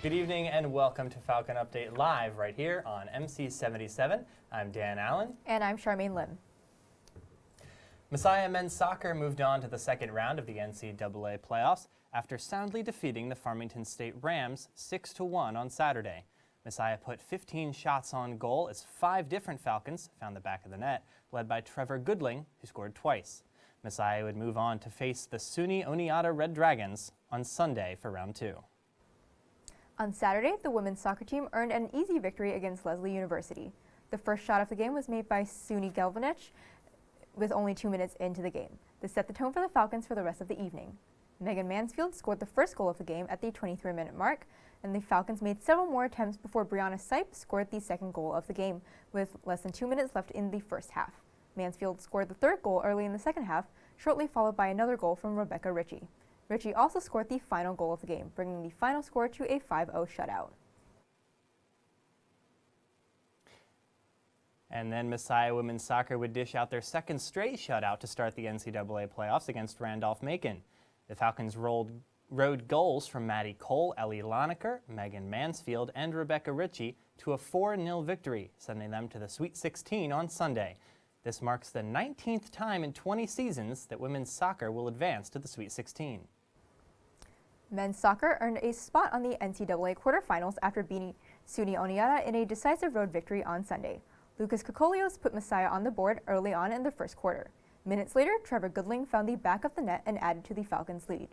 Good evening and welcome to Falcon Update Live right here on MC77. I'm Dan Allen. And I'm Charmaine Lim. Messiah men's soccer moved on to the second round of the NCAA playoffs after soundly defeating the Farmington State Rams 6-1 on Saturday. Messiah put 15 shots on goal as 5 different Falcons found the back of the net, led by Trevor Goodling, who scored twice. Messiah would move on to face the SUNY Oneonta Red Dragons on Sunday for round 2. On Saturday, the women's soccer team earned an easy victory against Lesley University. The first shot of the game was made by Suni Galvanich with only 2 minutes into the game. This set the tone for the Falcons for the rest of the evening. Megan Mansfield scored the first goal of the game at the 23-minute mark, and the Falcons made several more attempts before Brianna Sipe scored the second goal of the game with less than 2 minutes left in the first half. Mansfield scored the third goal early in the second half, shortly followed by another goal from Rebecca Ritchie. Ritchie also scored the final goal of the game, bringing the final score to a 5-0 shutout. And then Messiah women's soccer would dish out their second straight shutout to start the NCAA playoffs against Randolph-Macon. The Falcons rode goals from Maddie Cole, Ellie Loneker, Megan Mansfield, and Rebecca Ritchie to a 4-0 victory, sending them to the Sweet 16 on Sunday. This marks the 19th time in 20 seasons that women's soccer will advance to the Sweet 16. Men's soccer earned a spot on the NCAA quarterfinals after beating SUNY Oneonta in a decisive road victory on Sunday. Lucas Kokolios put Messiah on the board early on in the first quarter. Minutes later, Trevor Goodling found the back of the net and added to the Falcons' lead.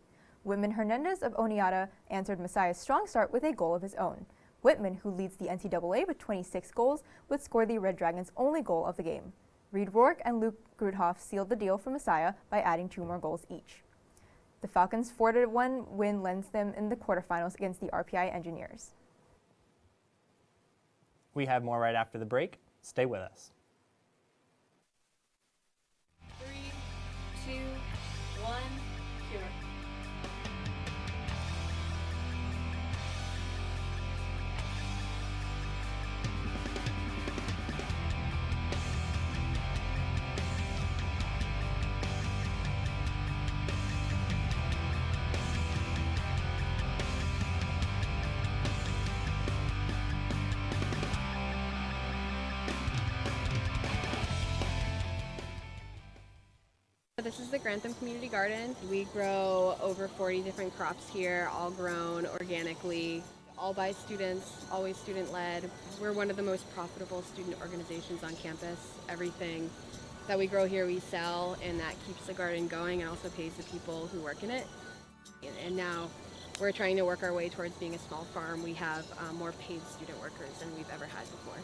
Whitman Hernandez of Oneonta answered Messiah's strong start with a goal of his own. Whitman, who leads the NCAA with 26 goals, would score the Red Dragons' only goal of the game. Reed Rourke and Luke Grudhoff sealed the deal for Messiah by adding 2 more goals each. The Falcons' 4-1 win lands them in the quarterfinals against the RPI Engineers. We have more right after the break. Stay with us. 3, 2, 1, cue. This is the Grantham Community Garden. We grow over 40 different crops here, all grown organically, all by students, always student-led. We're one of the most profitable student organizations on campus. Everything that we grow here we sell, and that keeps the garden going and also pays the people who work in it. And now we're trying to work our way towards being a small farm. We have more paid student workers than we've ever had before.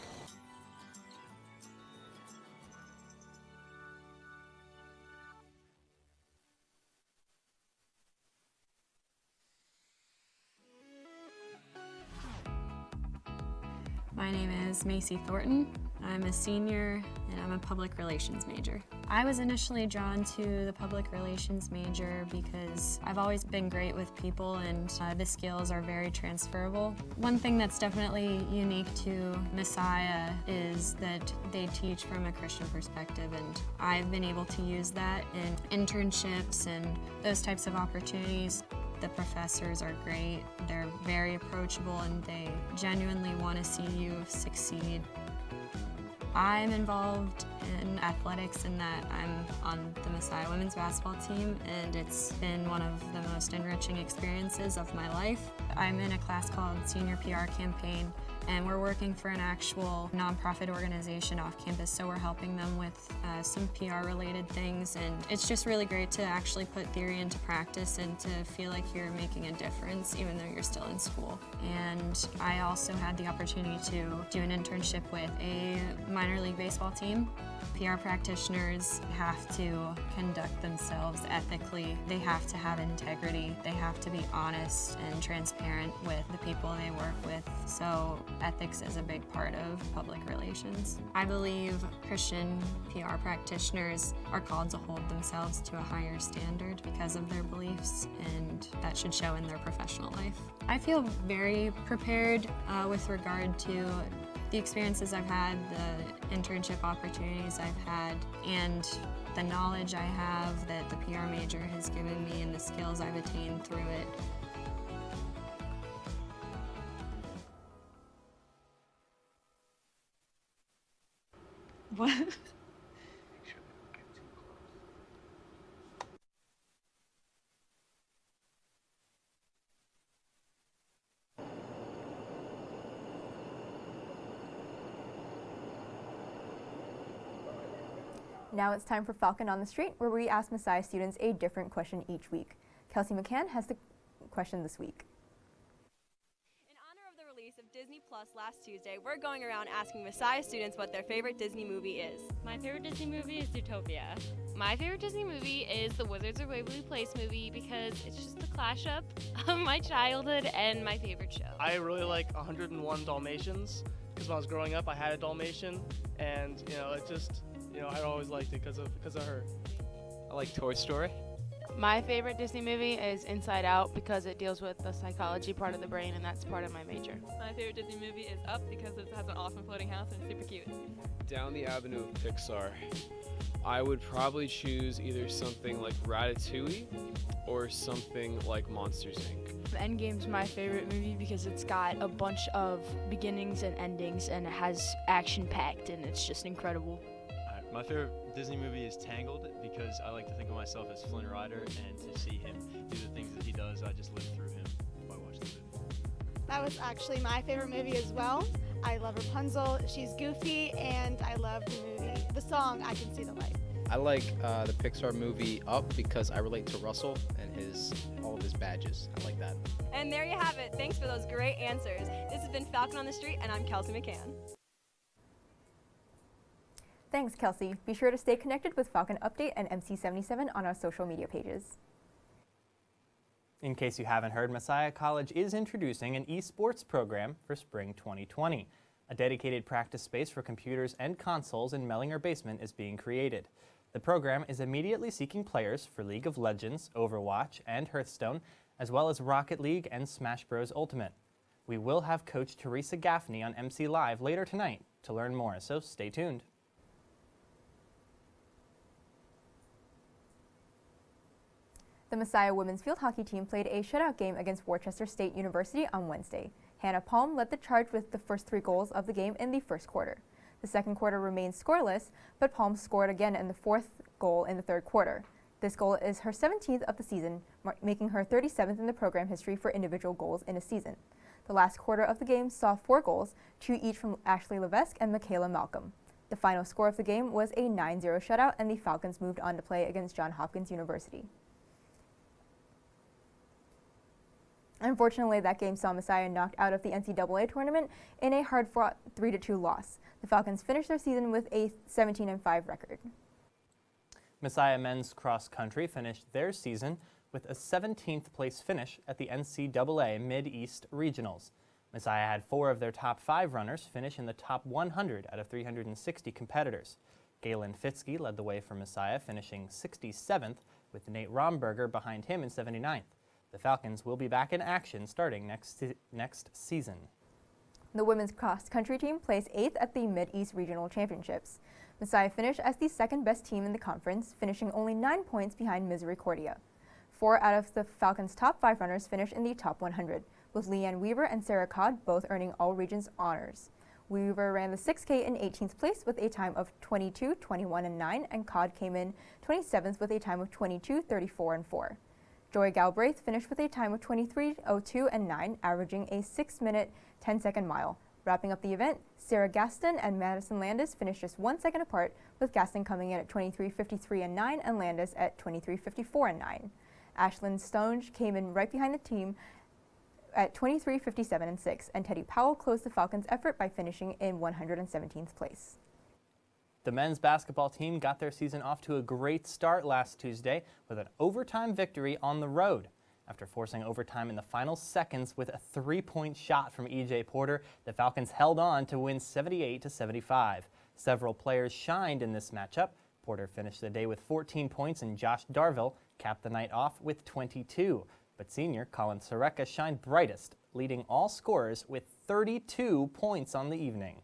My name is Macy Thornton. I'm a senior and I'm a public relations major. I was initially drawn to the public relations major because I've always been great with people and the skills are very transferable. One thing that's definitely unique to Messiah is that they teach from a Christian perspective, and I've been able to use that in internships and those types of opportunities. The professors are great, they're very approachable, and they genuinely want to see you succeed. I'm involved in athletics in that I'm on the Messiah women's basketball team, and it's been one of the most enriching experiences of my life. I'm in a class called Senior PR Campaign, and we're working for an actual nonprofit organization off campus, so we're helping them with some PR related things, and it's just really great to actually put theory into practice and to feel like you're making a difference even though you're still in school. And I also had the opportunity to do an internship with a minor league baseball team. PR practitioners have to conduct themselves ethically. They have to have integrity. They have to be honest and transparent with the people they work with. So ethics is a big part of public relations. I believe Christian PR practitioners are called to hold themselves to a higher standard because of their beliefs, and that should show in their professional life. I feel very prepared with regard to the experiences I've had, the internship opportunities I've had, and the knowledge I have that the PR major has given me and the skills I've attained through it. What? Now it's time for Falcon on the Street, where we ask Messiah students a different question each week. Kelsey McCann has the question this week. In honor of the release of Disney Plus last Tuesday, we're going around asking Messiah students what their favorite Disney movie is. My favorite Disney movie is Zootopia. My favorite Disney movie is the Wizards of Waverly Place movie because it's just the clash up of my childhood and my favorite show. I really like 101 Dalmatians because when I was growing up I had a Dalmatian, and it just I always liked it because of her. I like Toy Story. My favorite Disney movie is Inside Out because it deals with the psychology part of the brain, and that's part of my major. My favorite Disney movie is Up because it has an awesome floating house and it's super cute. Down the avenue of Pixar, I would probably choose either something like Ratatouille or something like Monsters, Inc. Endgame's my favorite movie because it's got a bunch of beginnings and endings, and it has action-packed, and it's just incredible. My favorite Disney movie is Tangled because I like to think of myself as Flynn Rider, and to see him do the things that he does, I just live through him by watching the movie. That was actually my favorite movie as well. I love Rapunzel, she's goofy, and I love the song, I Can See the Light. I like the Pixar movie Up because I relate to Russell and all of his badges. I like that. And there you have it. Thanks for those great answers. This has been Falcon on the Street, and I'm Kelsey McCann. Thanks, Kelsey. Be sure to stay connected with Falcon Update and MC77 on our social media pages. In case you haven't heard, Messiah College is introducing an esports program for spring 2020. A dedicated practice space for computers and consoles in Mellinger Basement is being created. The program is immediately seeking players for League of Legends, Overwatch, and Hearthstone, as well as Rocket League and Smash Bros. Ultimate. We will have Coach Teresa Gaffney on MCLIVE later tonight to learn more, so stay tuned. The Messiah women's field hockey team played a shutout game against Worcester State University on Wednesday. Hannah Palm led the charge with the first 3 goals of the game in the first quarter. The second quarter remained scoreless, but Palm scored again in the 4th goal in the 3rd quarter. This goal is her 17th of the season, making her 37th in the program history for individual goals in a season. The last quarter of the game saw 4 goals, 2 each from Ashley Levesque and Michaela Malcolm. The final score of the game was a 9-0 shutout, and the Falcons moved on to play against Johns Hopkins University. Unfortunately, that game saw Messiah knocked out of the NCAA tournament in a hard-fought 3-2 loss. The Falcons finished their season with a 17-5 record. Messiah men's cross country finished their season with a 17th place finish at the NCAA Mid-East Regionals. Messiah had 4 of their top 5 runners finish in the top 100 out of 360 competitors. Galen Fitzke led the way for Messiah, finishing 67th, with Nate Romberger behind him in 79th. The Falcons will be back in action starting next season. The women's cross-country team placed 8th at the Mid-East Regional Championships. Messiah finished as the second-best team in the conference, finishing only 9 points behind Misericordia. 4 out of the Falcons' top 5 runners finished in the top 100, with Leanne Weaver and Sarah Codd both earning all regions honors. Weaver ran the 6K in 18th place with a time of 22, 21, and 9, and Codd came in 27th with a time of 22, 34, and 4. Joy Galbraith finished with a time of 23:02 and 9, averaging a 6-minute, 10-second mile. Wrapping up the event, Sarah Gaston and Madison Landis finished just 1 second apart, with Gaston coming in at 23:53 and 9 and Landis at 23:54 and 9. Ashlyn Stonge came in right behind the team at 23:57 and 6, and Teddy Powell closed the Falcons' effort by finishing in 117th place. The men's basketball team got their season off to a great start last Tuesday with an overtime victory on the road. After forcing overtime in the final seconds with a 3-point shot from E.J. Porter, the Falcons held on to win 78-75. Several players shined in this matchup. Porter finished the day with 14 points, and Josh Darville capped the night off with 22. But senior Colin Soreka shined brightest, leading all scorers with 32 points on the evening.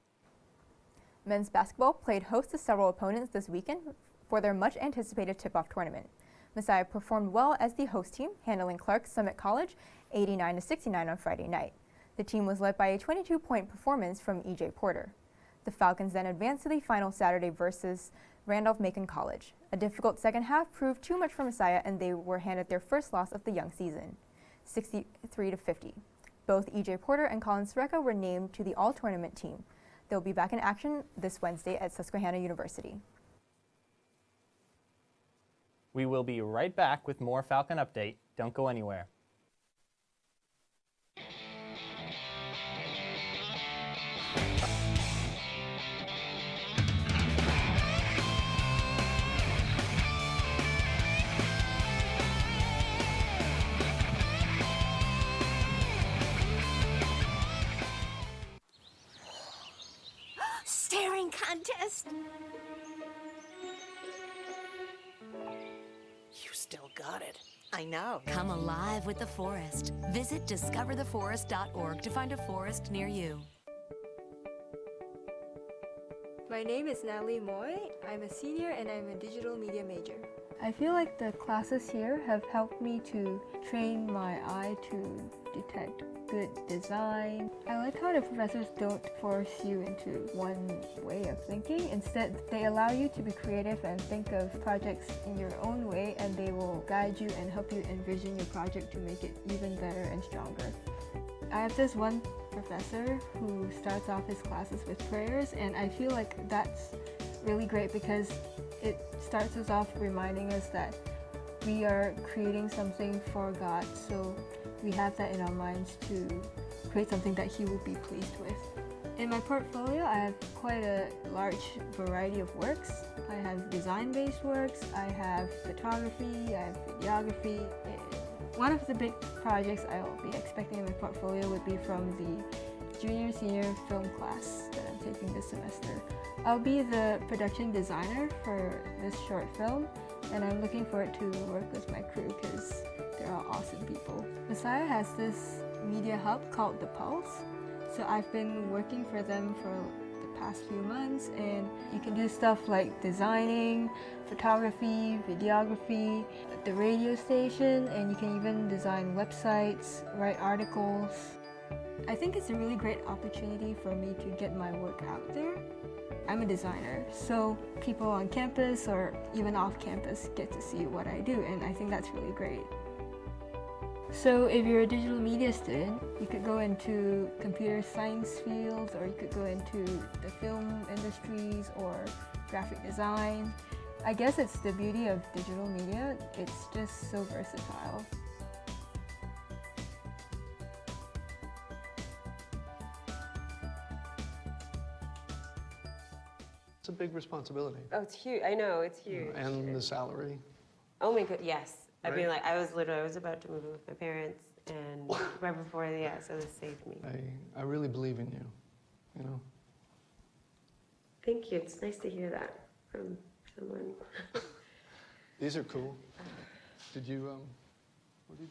Men's basketball played host to several opponents this weekend for their much-anticipated tip-off tournament. Messiah performed well as the host team, handling Clark Summit College 89-69 on Friday night. The team was led by a 22-point performance from E.J. Porter. The Falcons then advanced to the final Saturday versus Randolph-Macon College. A difficult second half proved too much for Messiah, and they were handed their first loss of the young season, 63-50. Both E.J. Porter and Colin Sreka were named to the all-tournament team. They'll be back in action this Wednesday at Susquehanna University. We will be right back with more Falcon Update. Don't go anywhere. Staring contest. You still got it. I know. Come alive with the forest. Visit discovertheforest.org to find a forest near you. My name is Natalie Moy. I'm a senior and I'm a digital media major. I feel like the classes here have helped me to train my eye to detect good design. I like how the professors don't force you into one way of thinking. Instead, they allow you to be creative and think of projects in your own way, and they will guide you and help you envision your project to make it even better and stronger. I have this one professor who starts off his classes with prayers, and I feel like that's really great because it starts us off reminding us that we are creating something for God, so we have that in our minds to create something that He will be pleased with. In my portfolio, I have quite a large variety of works. I have design-based works, I have photography, I have videography. One of the big projects I'll be expecting in my portfolio would be from the junior-senior film class that I'm taking this semester. I'll be the production designer for this short film, and I'm looking forward to work with my crew because they're all awesome people. Messiah has this media hub called The Pulse, so I've been working for them for the past few months, and you can do stuff like designing, photography, videography, the radio station, and you can even design websites, write articles. I think it's a really great opportunity for me to get my work out there. I'm a designer, so people on campus or even off campus get to see what I do, and I think that's really great. So if you're a digital media student, you could go into computer science fields, or you could go into the film industries or graphic design. I guess it's the beauty of digital media, it's just so versatile. It's a big responsibility. Oh, it's huge. I know, it's huge. And the salary. Oh my god, yes. I mean, Right. like, I was about to move in with my parents, and right before, so this saved me. I really believe in you, you know. Thank you. It's nice to hear that from someone. These are cool. Did you, what did you?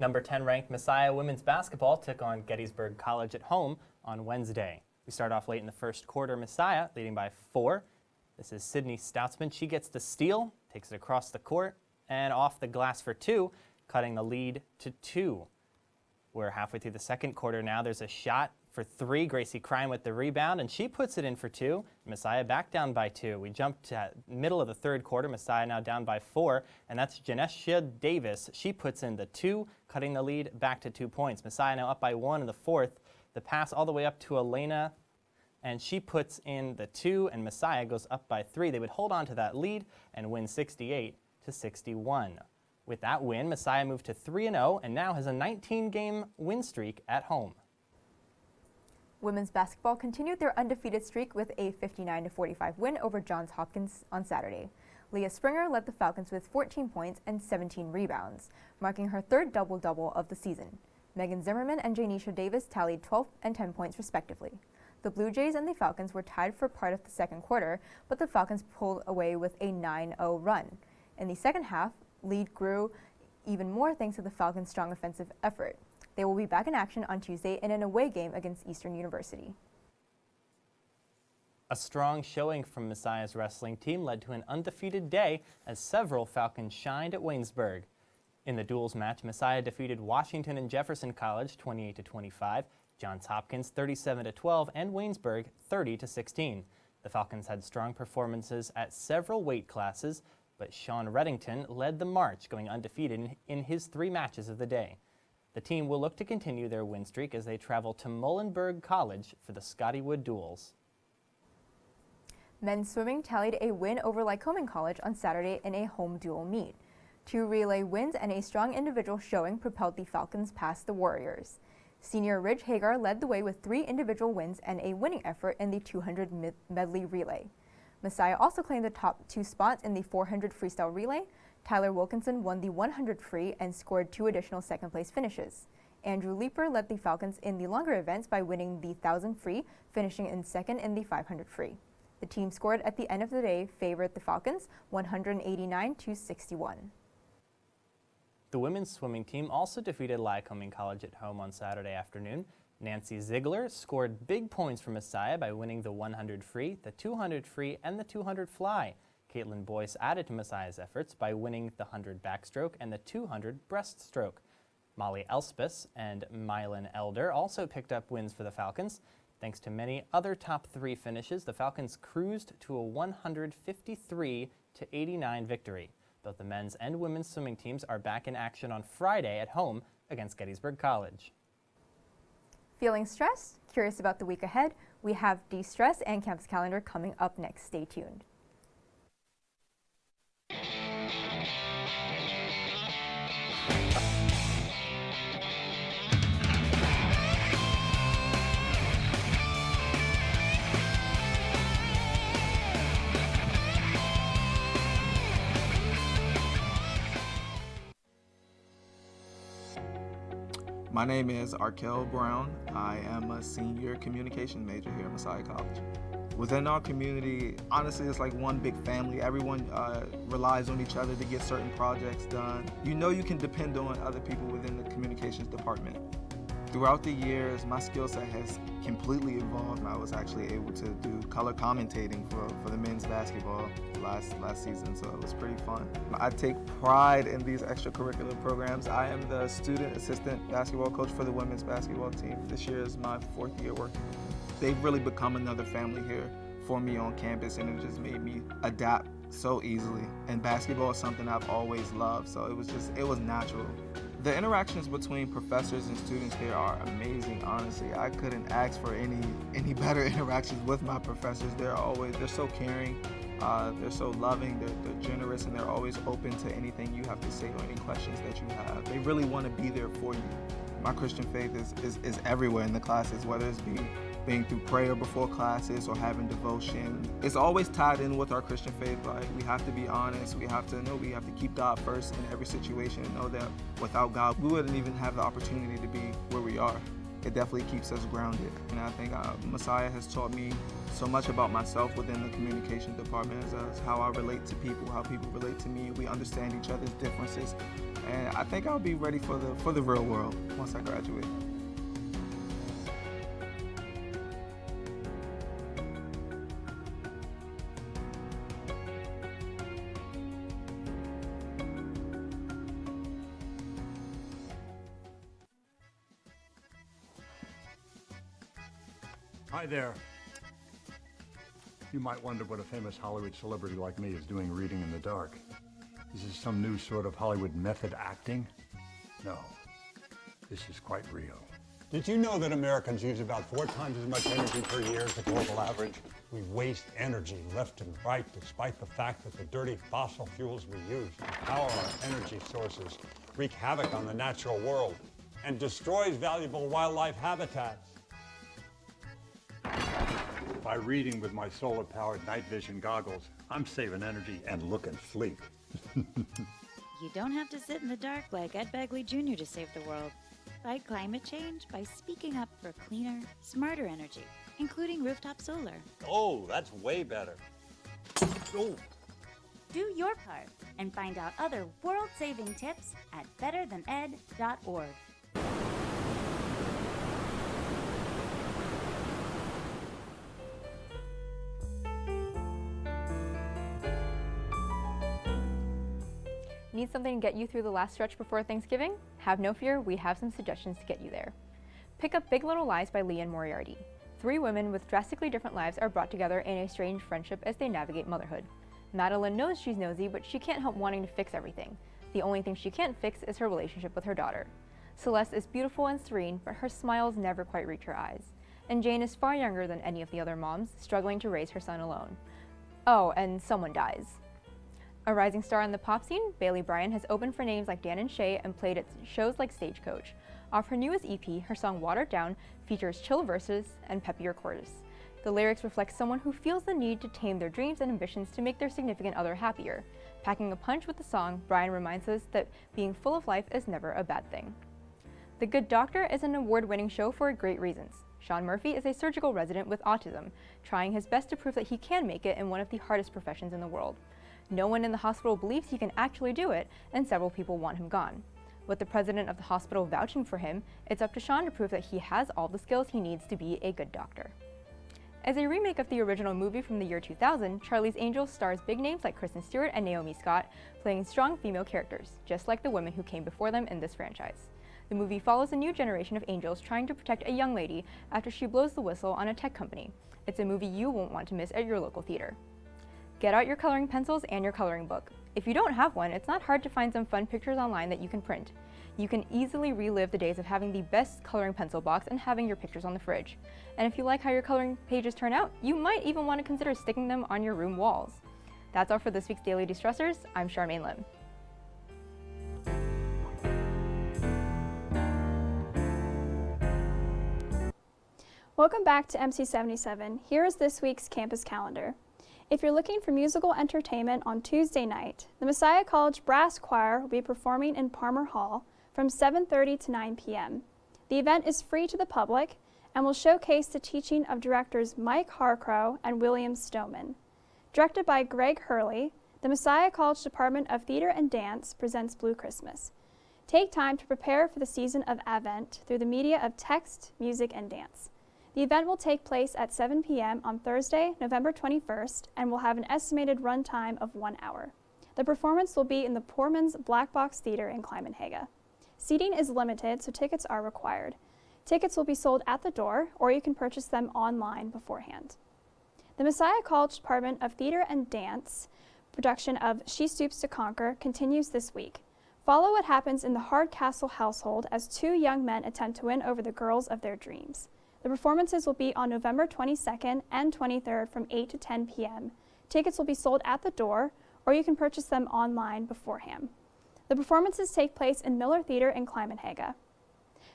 Number 10 ranked Messiah women's basketball took on Gettysburg College at home on Wednesday. We start off late in the first quarter. Messiah leading by 4. This is Sydney Stoutsman. She gets the steal, takes it across the court, and off the glass for 2, cutting the lead to 2. We're halfway through the second quarter now. There's a shot for 3. Gracie Crime with the rebound, and she puts it in for 2. Messiah back down by 2. We jump to middle of the third quarter. Messiah now down by 4, and that's Janesha Davis. She puts in the 2, cutting the lead back to 2 points. Messiah now up by 1 in the fourth. The pass all the way up to Elena, and she puts in the 2, and Messiah goes up by 3. They would hold on to that lead and win 68-61. With that win, Messiah moved to 3-0 and now has a 19-game win streak at home. Women's basketball continued their undefeated streak with a 59-45 win over Johns Hopkins on Saturday. Leah Springer led the Falcons with 14 points and 17 rebounds, marking her third double-double of the season. Megan Zimmerman and Janisha Davis tallied 12 and 10 points respectively. The Blue Jays and the Falcons were tied for part of the second quarter, but the Falcons pulled away with a 9-0 run. In the second half, lead grew even more thanks to the Falcons' strong offensive effort. They will be back in action on Tuesday in an away game against Eastern University. A strong showing from Messiah's wrestling team led to an undefeated day as several Falcons shined at Waynesburg. In the duels match, Messiah defeated Washington and Jefferson College 28-25, Johns Hopkins 37-12, and Waynesburg 30-16. The Falcons had strong performances at several weight classes, but Sean Reddington led the march, going undefeated in his 3 matches of the day. The team will look to continue their win streak as they travel to Muhlenberg College for the Scottywood duels. Men's swimming tallied a win over Lycoming College on Saturday in a home dual meet. 2 relay wins and a strong individual showing propelled the Falcons past the Warriors. Senior Ridge Hagar led the way with 3 individual wins and a winning effort in the 200 medley relay. Messiah also claimed the top 2 spots in the 400 freestyle relay. Tyler Wilkinson won the 100 free and scored 2 additional second-place finishes. Andrew Leeper led the Falcons in the longer events by winning the 1,000 free, finishing in second in the 500 free. The team scored at the end of the day favored the Falcons 189-61. The women's swimming team also defeated Lycoming College at home on Saturday afternoon. Nancy Ziegler scored big points for Messiah by winning the 100 free, the 200 free, and the 200 fly. Caitlin Boyce added to Messiah's efforts by winning the 100 backstroke and the 200 breaststroke. Molly Elspeth and Mylan Elder also picked up wins for the Falcons. Thanks to many other top 3 finishes, the Falcons cruised to a 153-89 victory. Both the men's and women's swimming teams are back in action on Friday at home against Gettysburg College. Feeling stressed? Curious about the week ahead? We have De-Stress and Campus Calendar coming up next. Stay tuned. My name is Arkel Brown. I am a senior communication major here at Messiah College. Within our community, honestly, it's like one big family. Everyone relies on each other to get certain projects done. You know you can depend on other people within the communications department. Throughout the years, my skill set has completely evolved. I was actually able to do color commentating for the men's basketball last season, so it was pretty fun. I take pride in these extracurricular programs. I am the student assistant basketball coach for the women's basketball team. This year is my 4th year working. They've really become another family here for me on campus, and it just made me adapt so easily. And basketball is something I've always loved, so it was natural. The interactions between professors and students here are amazing, honestly. I couldn't ask for any better interactions with my professors. They're so caring, they're so loving, they're generous, and they're always open to anything you have to say or any questions that you have. They really want to be there for you. My Christian faith is everywhere in the classes, whether it's being through prayer before classes or having devotion. It's always tied in with our Christian faith. Like, we have to be honest. We have to know we have to keep God first in every situation and know that without God, we wouldn't even have the opportunity to be where we are. It definitely keeps us grounded. And I think Messiah has taught me so much about myself within the communication department, as how I relate to people, how people relate to me. We understand each other's differences. And I think I'll be ready for the real world once I graduate. Hi there. You might wonder what a famous Hollywood celebrity like me is doing reading in the dark. Is this some new sort of Hollywood method acting? No, this is quite real. Did you know that Americans use about 4 times as much energy per year as the global average? We waste energy left and right, despite the fact that the dirty fossil fuels we use to power our energy sources wreak havoc on the natural world and destroys valuable wildlife habitats. By reading with my solar-powered night vision goggles, I'm saving energy and looking sleek. You don't have to sit in the dark like Ed Begley Jr. to save the world. Fight climate change by speaking up for cleaner, smarter energy, including rooftop solar. Oh, that's way better. Oh. Do your part and find out other world-saving tips at betterthaned.org. Need something to get you through the last stretch before Thanksgiving? Have no fear, we have some suggestions to get you there. Pick up Big Little Lies by Leanne Moriarty. 3 women with drastically different lives are brought together in a strange friendship as they navigate motherhood. Madeline knows she's nosy, but she can't help wanting to fix everything. The only thing she can't fix is her relationship with her daughter. Celeste is beautiful and serene, but her smiles never quite reach her eyes. And Jane is far younger than any of the other moms, struggling to raise her son alone. Oh, and someone dies. A rising star in the pop scene, Bailey Bryan has opened for names like Dan and Shay and played at shows like Stagecoach. Off her newest EP, her song Watered Down features chill verses and peppier chorus. The lyrics reflect someone who feels the need to tame their dreams and ambitions to make their significant other happier. Packing a punch with the song, Bryan reminds us that being full of life is never a bad thing. The Good Doctor is an award-winning show for great reasons. Sean Murphy is a surgical resident with autism, trying his best to prove that he can make it in one of the hardest professions in the world. No one in the hospital believes he can actually do it, and several people want him gone. With the president of the hospital vouching for him, it's up to Sean to prove that he has all the skills he needs to be a good doctor. As a remake of the original movie from the year 2000, Charlie's Angels stars big names like Kristen Stewart and Naomi Scott, playing strong female characters, just like the women who came before them in this franchise. The movie follows a new generation of angels trying to protect a young lady after she blows the whistle on a tech company. It's a movie you won't want to miss at your local theater. Get out your coloring pencils and your coloring book. If you don't have one, it's not hard to find some fun pictures online that you can print. You can easily relive the days of having the best coloring pencil box and having your pictures on the fridge. And if you like how your coloring pages turn out, you might even want to consider sticking them on your room walls. That's all for this week's Daily Distressors. I'm Charmaine Lim. Welcome back to MC77. Here is this week's campus calendar. If you're looking for musical entertainment on Tuesday night, the Messiah College Brass Choir will be performing in Palmer Hall from 7:30 to 9 p.m. The event is free to the public and will showcase the teaching of directors Mike Harcrow and William Stoneman. Directed by Greg Hurley, the Messiah College Department of Theater and Dance presents Blue Christmas. Take time to prepare for the season of Advent through the media of text, music, and dance. The event will take place at 7 p.m. on Thursday, November 21st, and will have an estimated run time of 1 hour. The performance will be in the Poorman's Black Box Theater in Climenhaga. Seating is limited, so tickets are required. Tickets will be sold at the door, or you can purchase them online beforehand. The Messiah College Department of Theater and Dance production of She Stoops to Conquer continues this week. Follow what happens in the Hardcastle household as 2 young men attempt to win over the girls of their dreams. The performances will be on November 22nd and 23rd from 8 to 10 p.m. Tickets will be sold at the door, or you can purchase them online beforehand. The performances take place in Miller Theater in Climenhaga.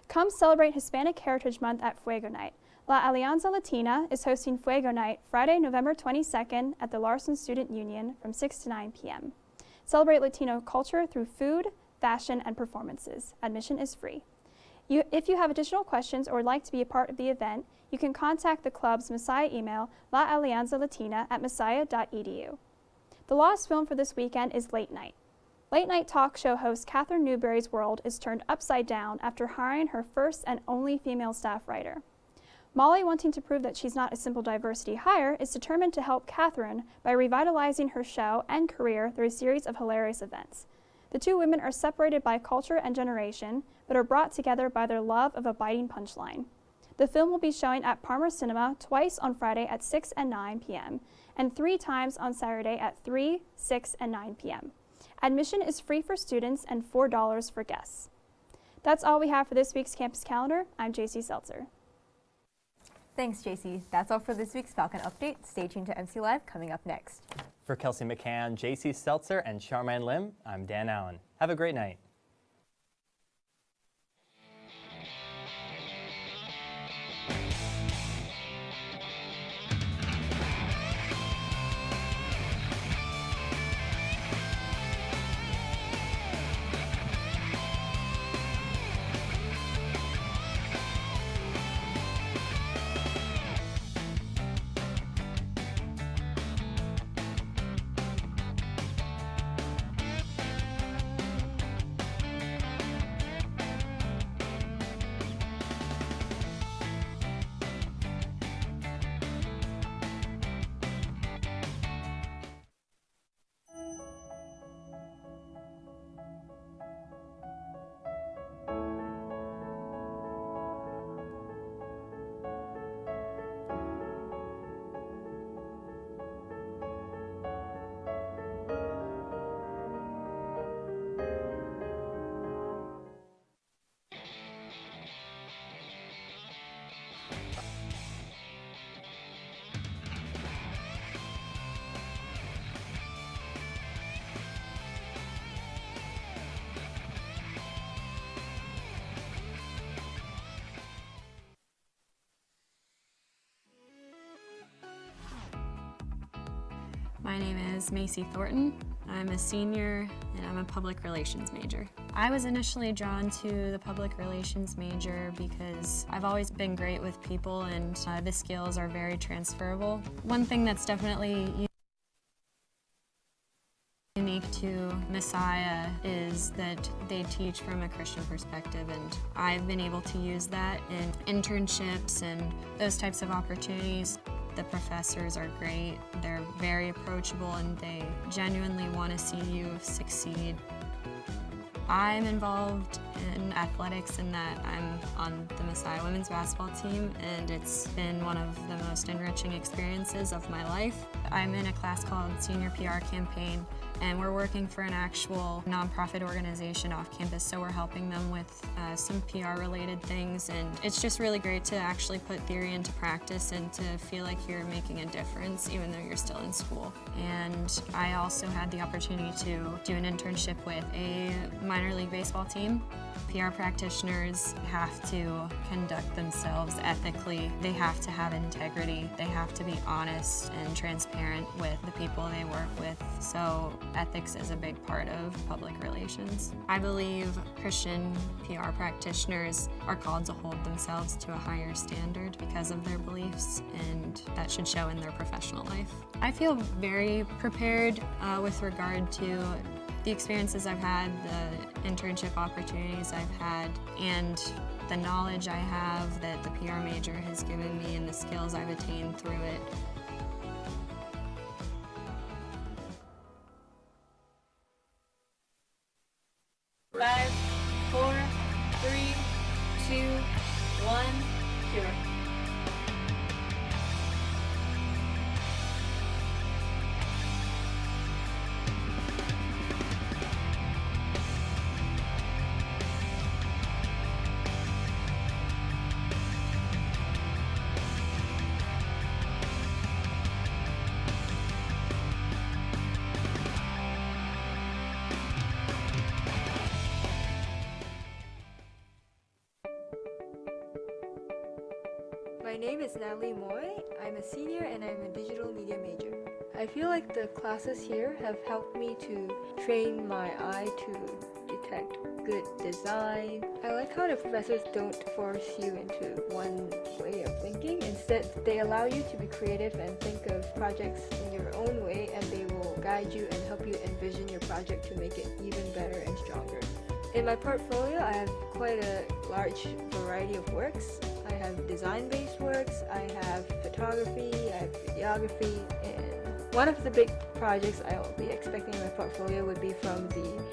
Come celebrate Hispanic Heritage Month at Fuego Night. La Alianza Latina is hosting Fuego Night Friday, November 22nd at the Larson Student Union from 6 to 9 p.m. Celebrate Latino culture through food, fashion, and performances. Admission is free. If you have additional questions or would like to be a part of the event, you can contact the club's Messiah email, laalianzalatina@messiah.edu. The lost film for this weekend is Late Night. Late night talk show host Catherine Newberry's world is turned upside down after hiring her first and only female staff writer. Molly, wanting to prove that she's not a simple diversity hire, is determined to help Catherine by revitalizing her show and career through a series of hilarious events. The 2 women are separated by culture and generation, but are brought together by their love of a biting punchline. The film will be showing at Palmer Cinema twice on Friday at 6 and 9 p.m. and 3 times on Saturday at 3, 6, and 9 p.m. Admission is free for students and $4 for guests. That's all we have for this week's campus calendar. I'm JC Seltzer. Thanks, JC. That's all for this week's Falcon Update. Stay tuned to MC Live coming up next. For Kelsey McCann, JC Seltzer, and Charmaine Lim, I'm Dan Allen. Have a great night. My name is Macy Thornton. I'm a senior and I'm a public relations major. I was initially drawn to the public relations major because I've always been great with people and the skills are very transferable. One thing that's definitely unique to Messiah is that they teach from a Christian perspective, and I've been able to use that in internships and those types of opportunities. The professors are great, they're very approachable, and they genuinely want to see you succeed. I'm involved in athletics in that I'm on the Messiah women's basketball team, and it's been one of the most enriching experiences of my life. I'm in a class called Senior PR Campaign, and we're working for an actual nonprofit organization off campus, so we're helping them with some PR related things, and it's just really great to actually put theory into practice and to feel like you're making a difference even though you're still in school. And I also had the opportunity to do an internship with a minor league baseball team. PR practitioners have to conduct themselves ethically. They have to have integrity. They have to be honest and transparent with the people they work with. So ethics is a big part of public relations. I believe Christian PR practitioners are called to hold themselves to a higher standard because of their beliefs, and that should show in their professional life. I feel very prepared with regard to the experiences I've had, the internship opportunities I've had, and the knowledge I have that the PR major has given me and the skills I've attained through it. Five, 4, 3, 2, 1, cure. My name is Natalie Moy. I'm a senior and I'm a digital media major. I feel like the classes here have helped me to train my eye to detect good design. I like how the professors don't force you into one way of thinking. Instead, they allow you to be creative and think of projects in your own way, and they will guide you and help you envision your project to make it even better and stronger. In my portfolio, I have quite a large variety of works. I have design-based works, I have photography, I have videography, and one of the big projects I'll be expecting in my portfolio would be from the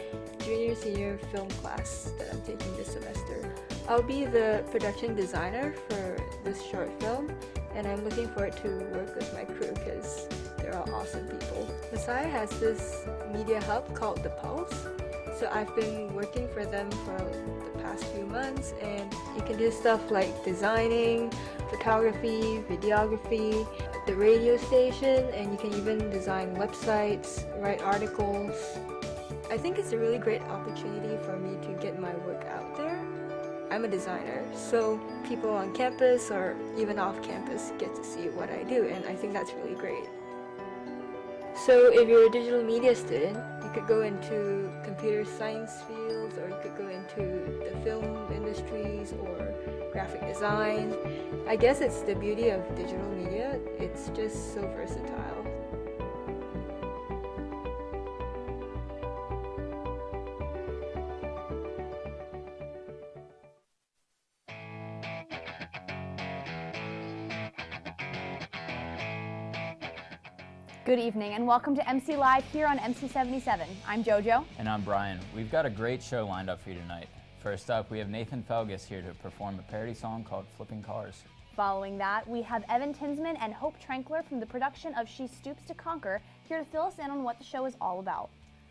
junior-senior film class that I'm taking this semester. I'll be the production designer for this short film, and I'm looking forward to work with my crew because they're all awesome people. Messiah has this media hub called The Pulse. So I've been working for them for the past few months, and you can do stuff like designing, photography, videography, the radio station, and you can even design websites, write articles. I think it's a really great opportunity for me to get my work out there. I'm a designer, so people on campus or even off campus get to see what I do, and I think that's really great. So if you're a digital media student, you could go into computer science fields, or you could go into the film industries or graphic design. I guess it's the beauty of digital media. It's just so versatile. Good evening and welcome to MC Live here on MC77. I'm JoJo. And I'm Brian. We've got a great show lined up for you tonight. First up, we have Nathan Felgus here to perform a parody song called Flipping Cars. Following that, we have Evan Tinsman and Hope Trankler from the production of She Stoops to Conquer here to fill us in on what the show is all about.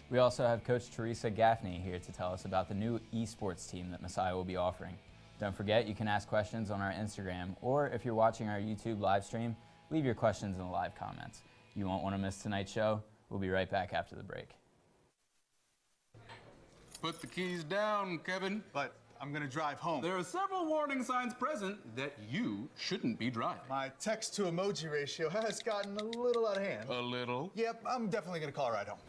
We also have Coach Teresa Gaffney here to tell us about the new esports team that Messiah will be offering. Don't forget, you can ask questions on our Instagram, or if you're watching our YouTube live stream, leave your questions in the live comments. You won't want to miss tonight's show. We'll be right back after the break. Put the keys down, Kevin. But I'm gonna drive home. There are several warning signs present that you shouldn't be driving. My text to emoji ratio has gotten a little out of hand. A little? Yep, I'm definitely gonna call a ride home.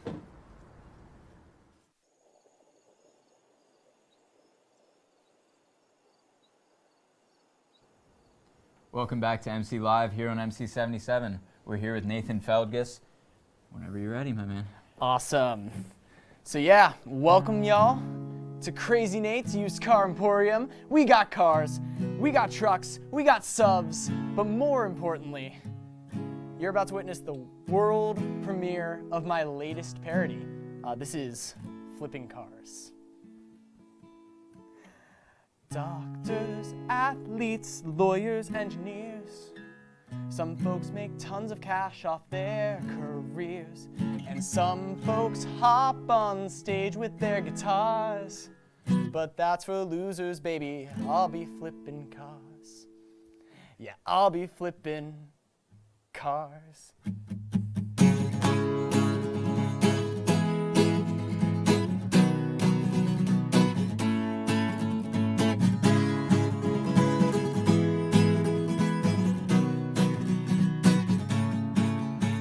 Welcome back to MC Live here on MC77. We're here with Nathan Feldges. Whenever you're ready, my man. Awesome. So yeah, welcome y'all to Crazy Nate's Used Car Emporium. We got cars, we got trucks, we got subs, but more importantly, you're about to witness the world premiere of my latest parody. This is Flipping Cars. Doctors, athletes, lawyers, engineers. Some folks make tons of cash off their careers. And some folks hop on stage with their guitars. But that's for losers, baby. I'll be flipping cars. Yeah, I'll be flipping cars.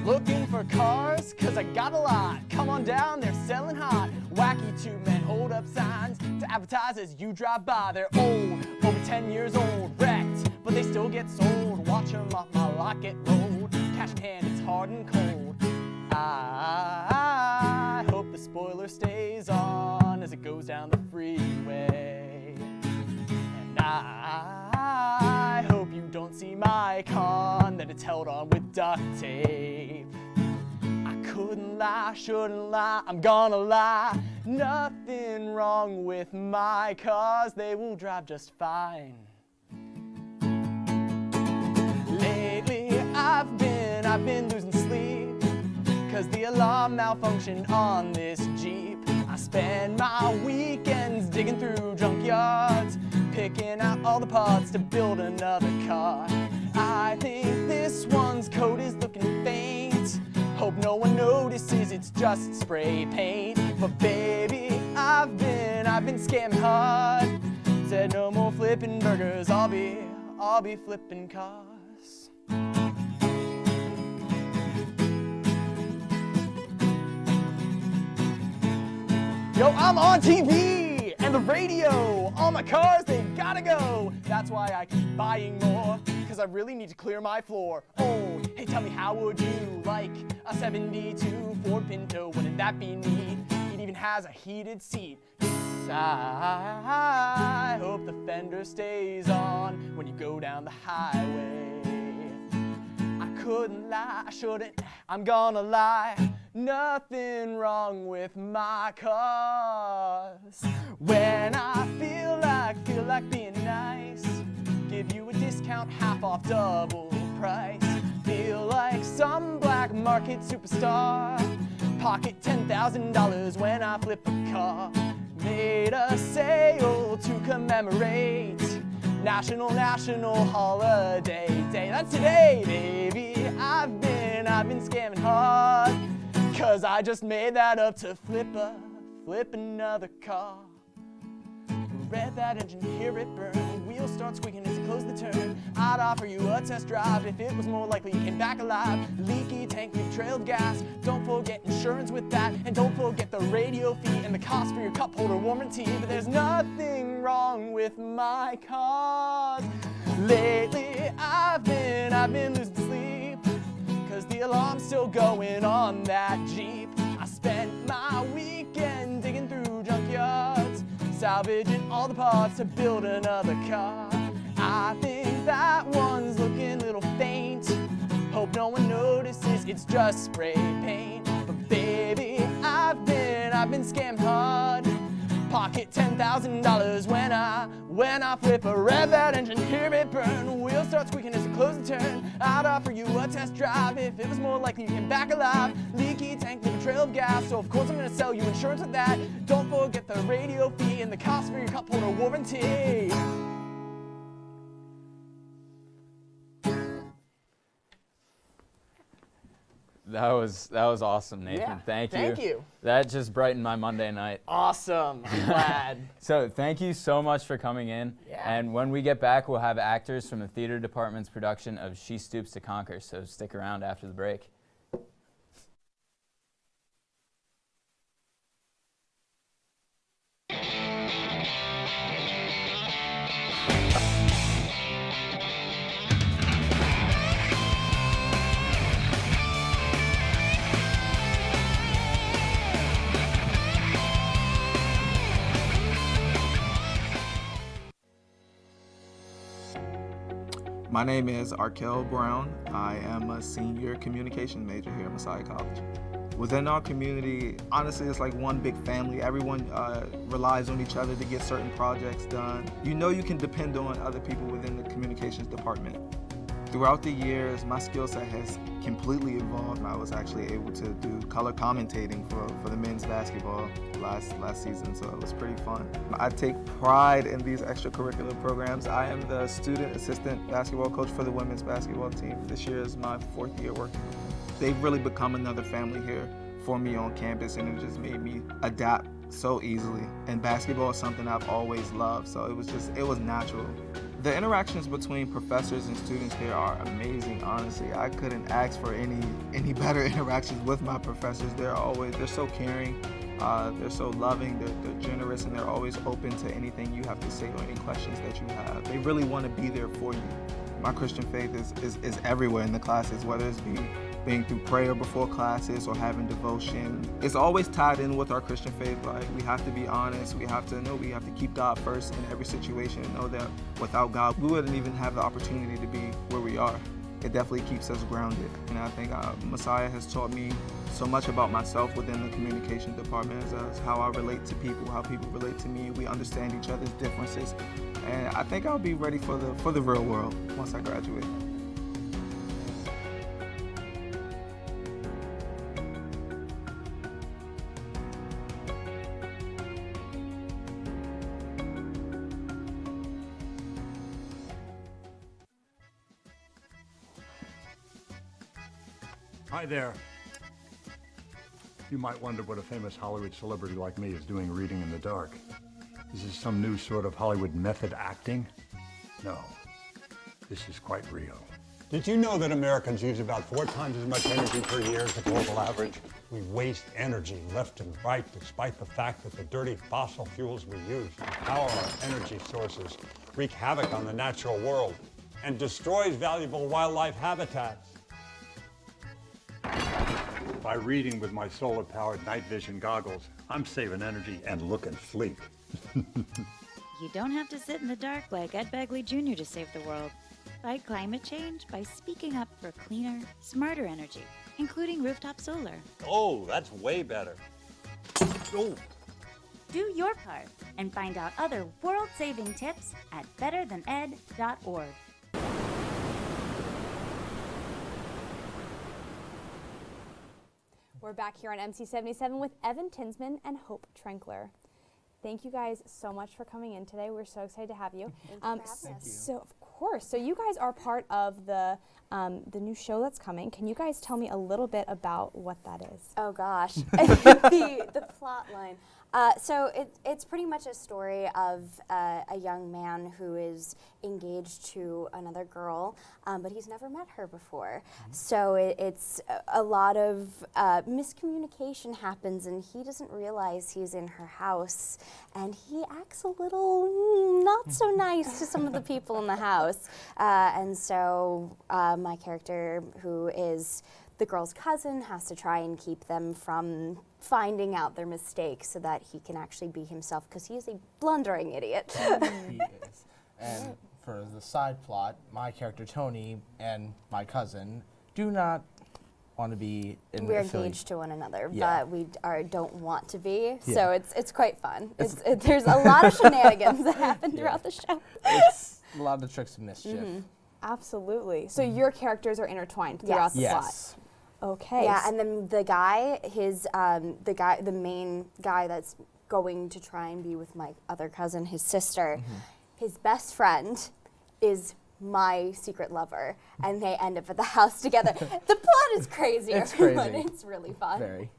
Looking for cars? Cause I got a lot. Come on down, they're selling hot. Wacky two men hold up signs to advertise as you drive by. They're old, over 10 years old, wrecked, but they still get sold. Watch them off my Locket Road. Cash in hand, it's hard and cold. I hope the spoiler stays on as it goes down the freeway. And I hope you don't see my con, that it's held on with duct tape. I couldn't lie, shouldn't lie, I'm gonna lie. Nothing wrong with my cars, they will drive just fine. Lately I've been losing sleep, cause the alarm malfunctioned on this Jeep. I spend my weekends digging through junkyards, picking out all the parts to build another car. I think this one's coat is looking faint. Hope no one notices it's just spray paint. But baby, I've been scamming hard. Said no more flipping burgers, I'll be flipping cars. Yo, I'm on TV and the radio. All my cars, they gotta go. That's why I keep buying more, cause I really need to clear my floor. Oh, hey, tell me, how would you like a 72 Ford Pinto? Wouldn't that be neat? It even has a heated seat. I hope the fender stays on when you go down the highway. I couldn't lie, I shouldn't, I'm gonna lie. Nothing wrong with my cars. When I feel like being nice, give you a discount, half off, double price. Feel like some black market superstar. Pocket $10,000 when I flip a car. Made a sale to commemorate National Holiday Day. That's today, baby. I've been scamming hard, cause I just made that up to flip another car. Rev that engine, hear it burn. Wheels start squeaking as you close the turn. I'd offer you a test drive if it was more likely you came back alive. Leaky tank, we've trailed gas. Don't forget insurance with that. And don't forget the radio fee and the cost for your cup holder warranty. But there's nothing wrong with my cars. Lately I've been losing sleep, cause the alarm's still going on that Jeep. I spent my weekend digging through junkyards, salvaging all the parts to build another car. I think that one's looking a little faint. Hope no one notices it's just spray paint. But baby, I've been scammed hard. Pocket $10,000 when I flip a rev that engine, hear it burn. Wheels start squeaking as you close the turn. I'd offer you a test drive if it was more likely you came back alive. Leaky tank with a trail of gas, so of course I'm gonna sell you insurance with that. Don't forget the radio fee and the cost for your cup holder warranty. That was awesome, Nathan. Yeah, Thank you. thank you. That just brightened my Monday night. Awesome. I'm glad. So thank you so much for coming in. Yeah. And when we get back, we'll have actors from the theater department's production of She Stoops to Conquer. So stick around after the break. My name is Arkell Brown. I am a senior communication major here at Messiah College. Within our community, honestly, it's like one big family. Everyone relies on each other to get certain projects done. You know you can depend on other people within the communications department. Throughout the years, my skill set has completely evolved. I was actually able to do color commentating for the men's basketball last season, so it was pretty fun. I take pride in these extracurricular programs. I am the student assistant basketball coach for the women's basketball team. This year is my 4th year working with them. They've really become another family here for me on campus, and it just made me adapt so easily. And basketball is something I've always loved, so it was natural. The interactions between professors and students here are amazing, honestly. I couldn't ask for any better interactions with my professors. They're so caring, they're so loving, they're generous, and they're always open to anything you have to say or any questions that you have. They really want to be there for you. My Christian faith is everywhere in the classes, whether it's being through prayer before classes or having devotion. It's always tied in with our Christian faith. Like, we have to be honest. We have to know we have to keep God first in every situation and know that without God, we wouldn't even have the opportunity to be where we are. It definitely keeps us grounded. And I think Messiah has taught me so much about myself within the communication department, as how I relate to people, how people relate to me. We understand each other's differences. And I think I'll be ready for the real world once I graduate. Hi there. You might wonder what a famous Hollywood celebrity like me is doing reading in the dark. Is this some new sort of Hollywood method acting? No, this is quite real. Did you know that Americans use about 4 times as much energy per year as the global average? We waste energy left and right, despite the fact that the dirty fossil fuels we use to power our energy sources wreak havoc on the natural world and destroys valuable wildlife habitats. By reading with my solar-powered night vision goggles, I'm saving energy and looking sleek. You don't have to sit in the dark like Ed Begley Jr. to save the world. Fight climate change by speaking up for cleaner, smarter energy, including rooftop solar. Oh, that's way better. Oh. Do your part and find out other world-saving tips at betterthaned.org. We're back here on MC77 with Evan Tinsman and Hope Trenkler. Thank you guys so much for coming in today. We're so excited to have you. Thank you. So of course, so you guys are part of the new show that's coming. Can you guys tell me a little bit about what that is? Oh gosh, the plot line. So it's pretty much a story of a young man who is engaged to another girl, but he's never met her before. So it's a lot of miscommunication happens, and he doesn't realize he's in her house, and he acts a little not so nice to some of the people in the house. And so my character, who is the girl's cousin, has to try and keep them from finding out their mistakes so that he can actually be himself, because he is a blundering idiot. He is. And for the side plot, my character Tony and my cousin do not want to be in We're engaged to one another, Yeah. but we don't want to be, Yeah. so it's quite fun. There's a lot of shenanigans that happen throughout the show. It's a lot of tricks of mischief. Mm-hmm. Absolutely. So your characters are intertwined throughout the plot. Okay. Yeah, and then the guy, the main guy that's going to try and be with my other cousin, his sister, his best friend is my secret lover, and they end up at the house together. The plot is crazy, It's everyone. crazy. It's really fun. Very.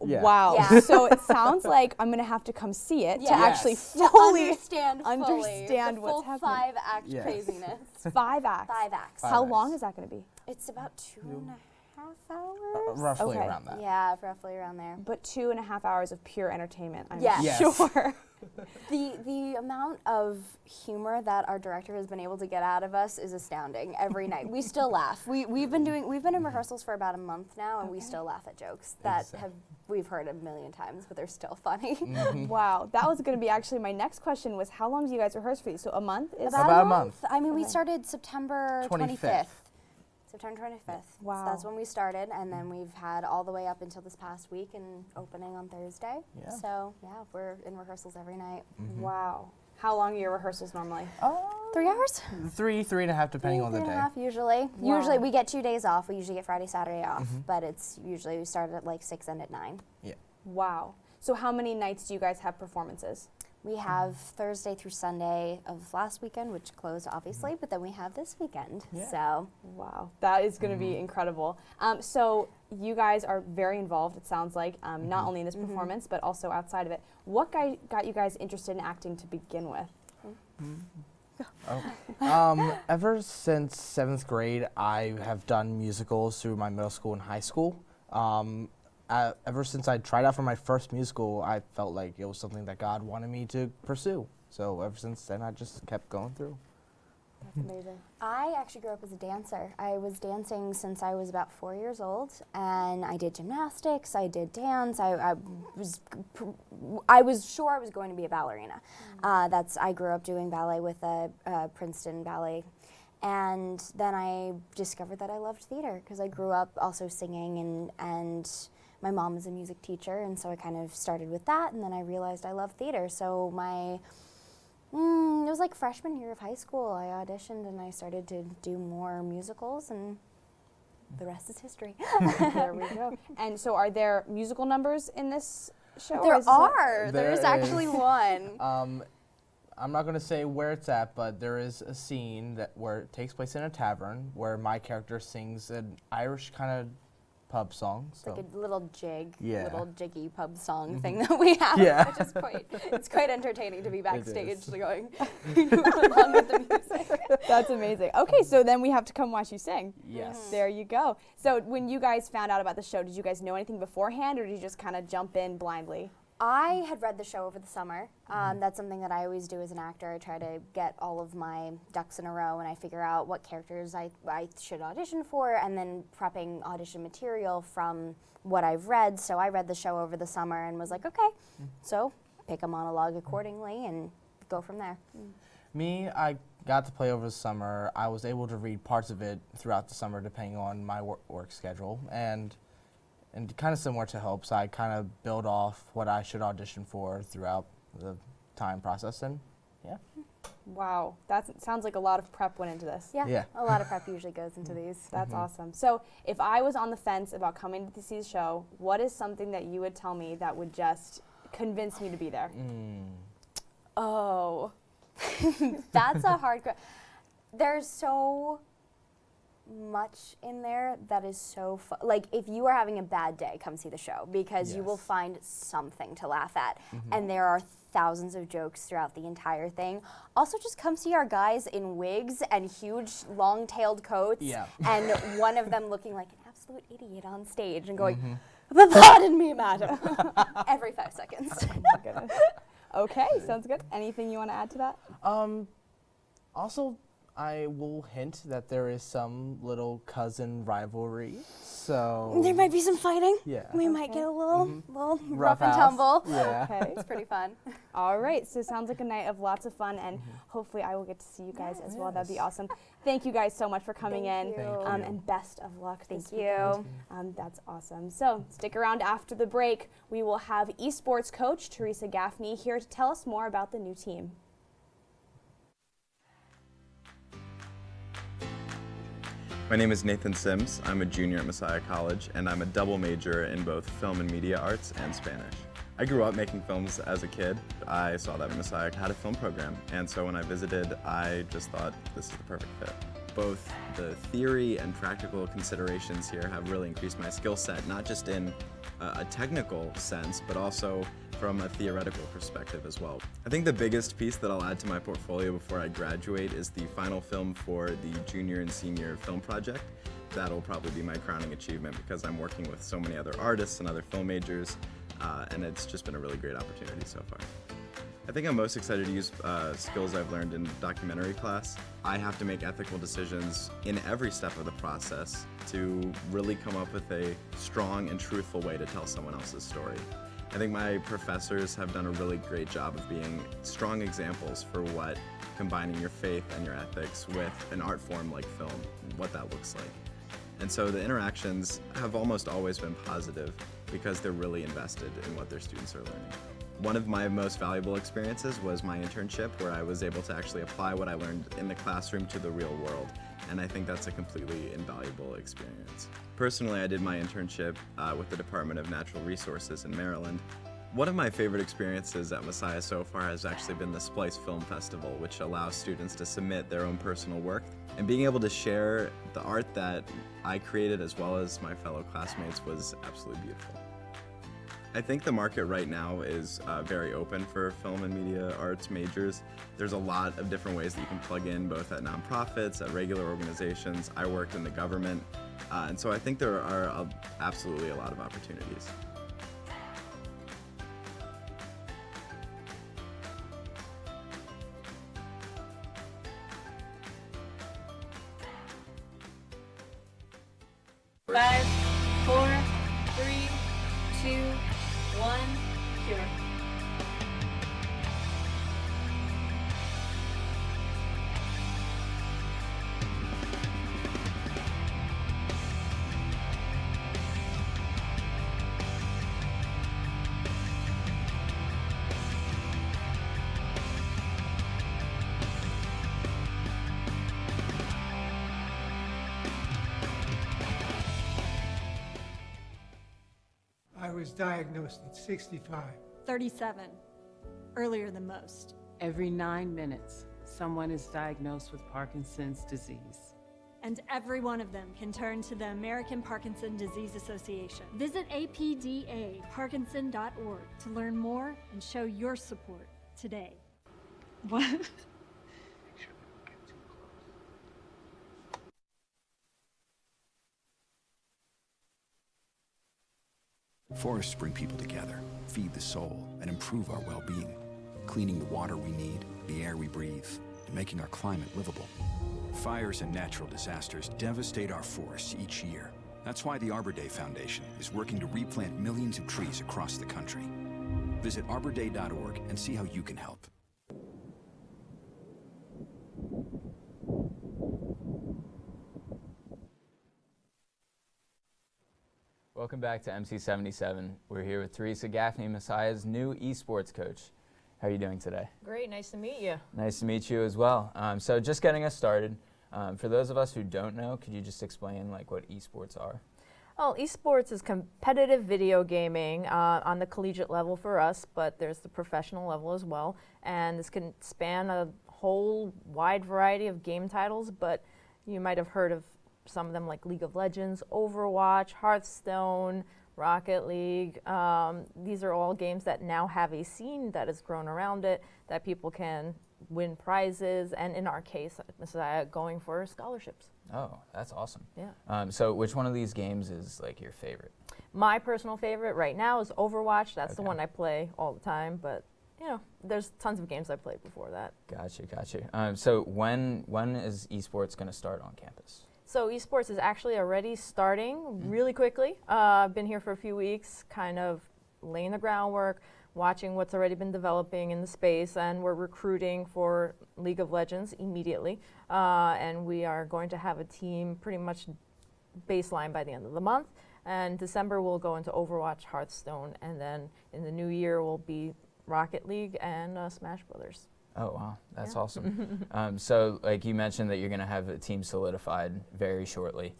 Yeah. Wow. Yeah. So it sounds like I'm gonna have to come see it to Yes. actually To fully understand understand the what's full happening. 5-act Yes. craziness. 5 acts. 5 acts. How long is that gonna be? It's about 2.5 hours. Roughly Okay. around that. Yeah, roughly around there. But 2.5 hours of pure entertainment, I'm Yes. sure. The amount of humor that our director has been able to get out of us is astounding every night. We still laugh. We've been in rehearsals for about a month now, and we still laugh at jokes that we've heard a million times, but they're still funny. Wow, that was going to be actually my next question was how long do you guys rehearse for these? So a month is About a month. I mean, we Okay. started September 25th. September 25th. Wow. So that's when we started, and then we've had all the way up until this past week and opening on Thursday. Yeah. So yeah, we're in rehearsals every night. Wow. How long are your rehearsals normally? 3 hours? 3.5, depending on the day. 3.5 usually. Wow. Usually we get 2 days off. We usually get Friday, Saturday off, but it's usually we start at like 6 and at 9. Yeah. Wow. So how many nights do you guys have performances? We have Thursday through Sunday of last weekend, which closed obviously, but then we have this weekend. Yeah. So Wow, that is going to be incredible. So you guys are very involved, it sounds like, not only in this performance, but also outside of it. What got you guys interested in acting to begin with? Ever since 7th grade, I have done musicals through my middle school and high school. Ever since I tried out for my first musical, I felt like it was something that God wanted me to pursue. So ever since then, I just kept going through. That's amazing. I actually grew up as a dancer. I was dancing since I was about 4 years old, and I did gymnastics, I did dance, I was sure I was going to be a ballerina. I grew up doing ballet with Princeton Ballet. And then I discovered that I loved theater because I grew up also singing, and my mom is a music teacher, and so I kind of started with that, and then I realized I loved theater. So it was like freshman year of high school, I auditioned and I started to do more musicals, and the rest is history. There we go. And so are there musical numbers in this show? There are. There's actually one. I'm not going to say where it's at, but there is a scene where it takes place in a tavern where my character sings an Irish kind of pub song. It's like a little jiggy pub song Mhm. thing that we have, Yeah. which is it's quite entertaining to be backstage is. going along with the music. That's amazing. Okay, so then we have to come watch you sing. Yes. There you go. So when you guys found out about the show, did you guys know anything beforehand, or did you just kind of jump in blindly? I had read the show over the summer. That's something that I always do as an actor. I try to get all of my ducks in a row, and I figure out what characters I should audition for, and then prepping audition material from what I've read. So I read the show over the summer and was like, okay, so pick a monologue accordingly and go from there. Me, I got to play over the summer. I was able to read parts of it throughout the summer depending on my work schedule. And kind of similar to Hope's, I kind of build off what I should audition for throughout the time process, and yeah. Wow, that sounds like a lot of prep went into this. Yeah, a lot of prep usually goes into these. That's awesome. So if I was on the fence about coming to see the show, what is something that you would tell me that would just convince me to be there? Oh, that's a hard question. There's so much in there that is so fun. Like, if you are having a bad day, come see the show, because you will find something to laugh at. And there are thousands of jokes throughout the entire thing. Also, just come see our guys in wigs and huge long-tailed coats, and one of them looking like an absolute idiot on stage and going, "Pardon me, madam," every 5 seconds. Oh my goodness. Okay, sounds good. Anything you want to add to that? Also, I will hint that there is some little cousin rivalry, so... There might be some fighting. Yeah. We might get a little rough Rough and house. tumble. Yeah. Okay. It's pretty fun. All right, so it sounds like a night of lots of fun, and hopefully I will get to see you guys as well. That'd be awesome. Thank you guys so much for coming in, and best of luck this weekend. That's awesome. So stick around after the break. We will have esports coach Teresa Gaffney here to tell us more about the new team. My name is Nathan Sims. I'm a junior at Messiah College, and I'm a double major in both film and media arts and Spanish. I grew up making films as a kid. I saw that Messiah had a film program, and so when I visited, I just thought this is the perfect fit. Both the theory and practical considerations here have really increased my skill set, not just in a technical sense, but also from a theoretical perspective as well. I think the biggest piece that I'll add to my portfolio before I graduate is the final film for the junior and senior film project. That'll probably be my crowning achievement because I'm working with so many other artists and other film majors, and it's just been a really great opportunity so far. I think I'm most excited to use skills I've learned in documentary class. I have to make ethical decisions in every step of the process to really come up with a strong and truthful way to tell someone else's story. I think my professors have done a really great job of being strong examples for what combining your faith and your ethics with an art form like film, what that looks like. And so the interactions have almost always been positive because they're really invested in what their students are learning. One of my most valuable experiences was my internship, where I was able to actually apply what I learned in the classroom to the real world, and I think that's a completely invaluable experience. Personally, I did my internship with the Department of Natural Resources in Maryland. One of my favorite experiences at Messiah so far has actually been the Splice Film Festival, which allows students to submit their own personal work, and being able to share the art that I created as well as my fellow classmates was absolutely beautiful. I think the market right now is very open for film and media arts majors. There's a lot of different ways that you can plug in, both at nonprofits, at regular organizations. I worked in the government, and so I think there are absolutely a lot of opportunities. Five, 4, 3, 2, 1, cure. I was diagnosed at 65. 37, earlier than most. Every 9 minutes, someone is diagnosed with Parkinson's disease. And every one of them can turn to the American Parkinson Disease Association. Visit apdaparkinson.org to learn more and show your support today. What? Forests bring people together, feed the soul, and improve our well-being, cleaning the water we need, the air we breathe, and making our climate livable. Fires and natural disasters devastate our forests each year. That's why the Arbor Day Foundation is working to replant millions of trees across the country. Visit arborday.org and see how you can help. Welcome back to MC77. We're here with Teresa Gaffney, Messiah's new esports coach. How are you doing today? Great, nice to meet you. Nice to meet you as well. So just getting us started, for those of us who don't know, could you just explain what esports are? Well, esports is competitive video gaming on the collegiate level for us, but there's the professional level as well. And this can span a whole wide variety of game titles, but you might have heard of some of them like League of Legends, Overwatch, Hearthstone, Rocket League. These are all games that now have a scene that has grown around it, that people can win prizes, and in our case, Messiah going for scholarships. Oh, that's awesome. Yeah. So which one of these games is your favorite? My personal favorite right now is Overwatch. That's the one I play all the time, but there's tons of games I played before that. Gotcha. So when is esports going to start on campus? So esports is actually already starting really quickly. I've been here for a few weeks, kind of laying the groundwork, watching what's already been developing in the space, and we're recruiting for League of Legends immediately. And we are going to have a team pretty much baseline by the end of the month. And December we'll go into Overwatch, Hearthstone, and then in the new year will be Rocket League and Smash Brothers. Oh, wow. That's awesome. So you mentioned that you're going to have a team solidified very shortly.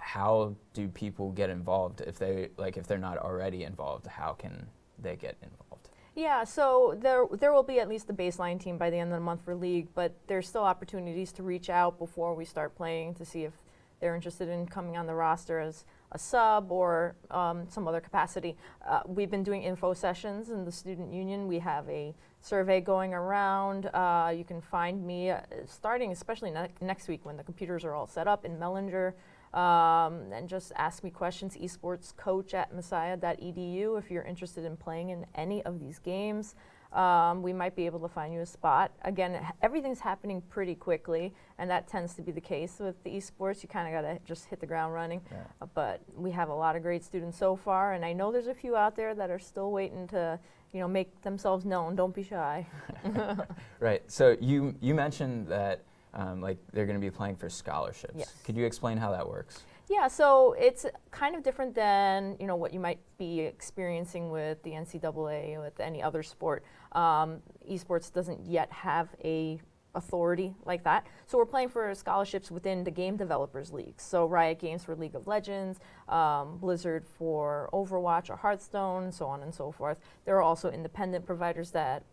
how do people get involved if they're not already involved? How can they get involved? Yeah, so there will be at least a baseline team by the end of the month for league, but there's still opportunities to reach out before we start playing to see if they're interested in coming on the roster as a sub or some other capacity. We've been doing info sessions in the student union. We have a survey going around. You can find me starting especially next week when the computers are all set up in Mellinger. And just ask me questions, esportscoach@messiah.edu if you're interested in playing in any of these games. We might be able to find you a spot. Again, everything's happening pretty quickly, and that tends to be the case with the esports. You kind of got to just hit the ground running. Yeah. But we have a lot of great students so far, and I know there's a few out there that are still waiting to, make themselves known. Don't be shy. Right. So you mentioned that they're going to be playing for scholarships. Yes. Could you explain how that works? Yeah, so it's kind of different than what you might be experiencing with the NCAA, with any other sport. Esports doesn't yet have a authority like that. So we're playing for scholarships within the game developers leagues. So Riot Games for League of Legends, Blizzard for Overwatch or Hearthstone, so on and so forth. There are also independent providers that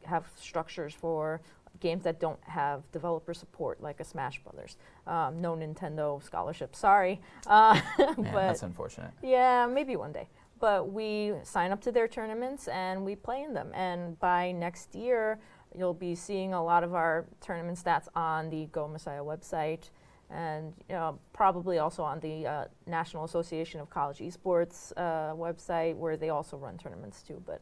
have structures for games that don't have developer support, like a Smash Brothers. No Nintendo scholarship, sorry. Man, but that's unfortunate. Yeah, maybe one day. But we sign up to their tournaments and we play in them. And by next year, you'll be seeing a lot of our tournament stats on the Go Messiah website, and probably also on the National Association of College Esports website, where they also run tournaments too. But